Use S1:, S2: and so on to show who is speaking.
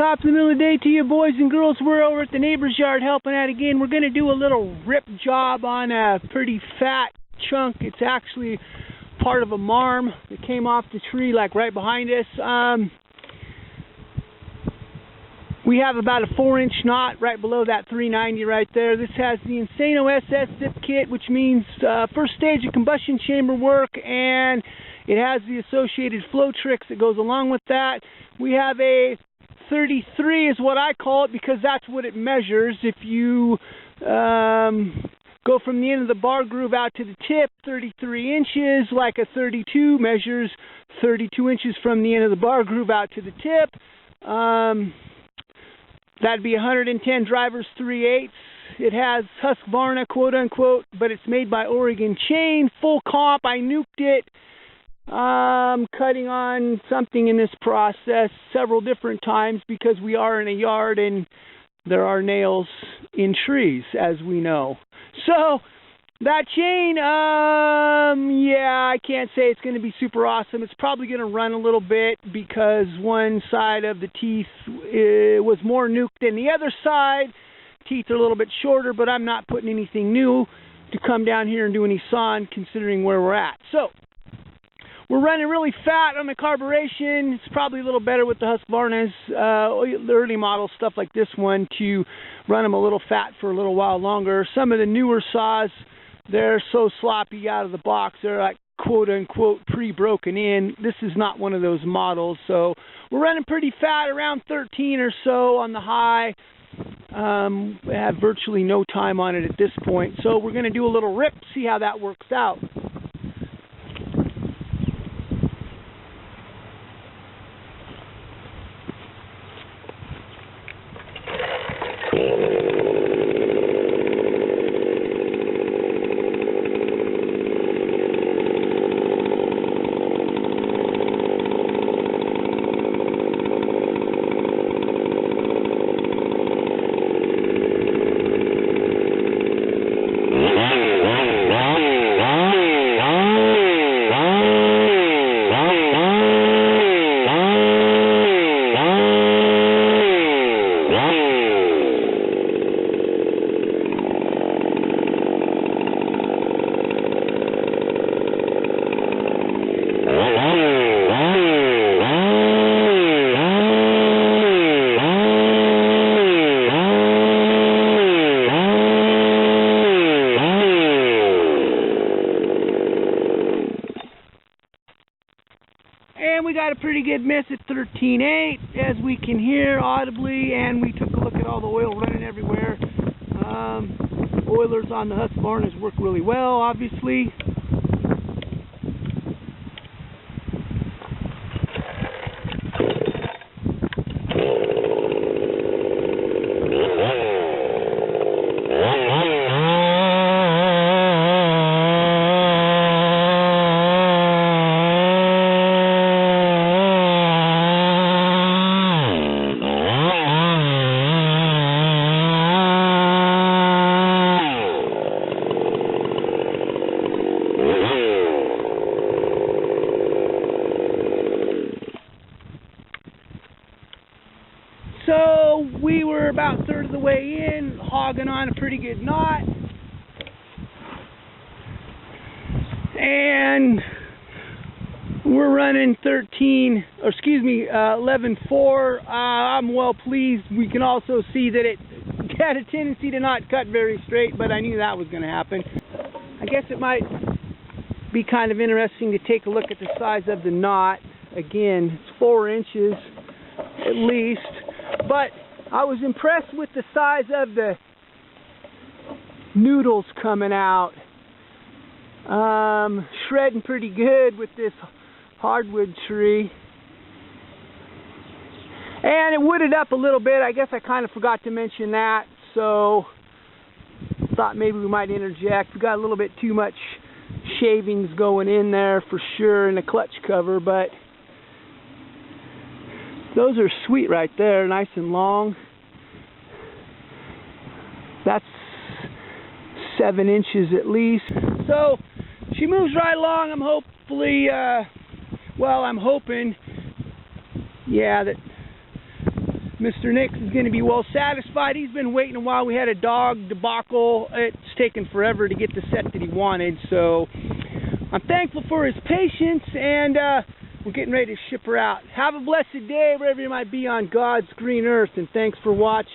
S1: top of the middle of the day to you boys and girls. We're over at the neighbor's yard helping out again. We're going to do a little rip job on a pretty fat chunk. It's actually part of a marm that came off the tree like right behind us. We have about a 4-inch knot right below that 390 right there. This has the Insano SS zip kit, which means first stage of combustion chamber work, and it has the associated flow tricks that goes along with that. We have a 33 is what I call it because that's what it measures. If you go from the end of the bar groove out to the tip, 33 inches, like a 32 measures 32 inches from the end of the bar groove out to the tip. That'd be 110 drivers 3/8. It has Husqvarna, quote unquote, but it's made by Oregon Chain, full comp. I nuked it. Cutting on something in this process several different times because we are in a yard and there are nails in trees, as we know. So that chain, yeah, I can't say it's going to be super awesome. It's probably going to run a little bit because one side of the teeth was more nuked than the other side. Teeth are a little bit shorter, but I'm not putting anything new to come down here and do any sawing considering where we're at. So we're running really fat on the carburation. It's probably a little better with the Husqvarnas, the early model stuff like this one, to run them a little fat for a little while longer. Some of the newer saws, they're so sloppy out of the box. They're like quote-unquote pre-broken in. This is not one of those models. So we're running pretty fat, around 13 or so on the high. We have virtually no time on it at this point. So we're going to do a little rip, see how that works out. And we got a pretty good miss at 13.8, as we can hear audibly, and we took a look at all the oil running everywhere. Oilers on the Husqvarnas work really well, obviously. So we were about a third of the way in, hogging on a pretty good knot. And we're running 11.4. I'm well pleased. We can also see that it had a tendency to not cut very straight, but I knew that was going to happen. I guess it might be kind of interesting to take a look at the size of the knot. Again, it's 4 inches at least. But I was impressed with the size of the noodles coming out. Shredding pretty good with this hardwood tree. And it wooded up a little bit. I guess I kind of forgot to mention that. So thought maybe we might interject. We got a little bit too much shavings going in there for sure in the clutch cover, but those are sweet right there, nice and long. That's 7 inches at least. So she moves right along. I'm hoping, yeah, that Mr. Nix is going to be well satisfied. He's been waiting a while. We had a dog debacle. It's taken forever to get the set that he wanted, so I'm thankful for his patience, and we're getting ready to ship her out. Have a blessed day wherever you might be on God's green earth, and thanks for watching.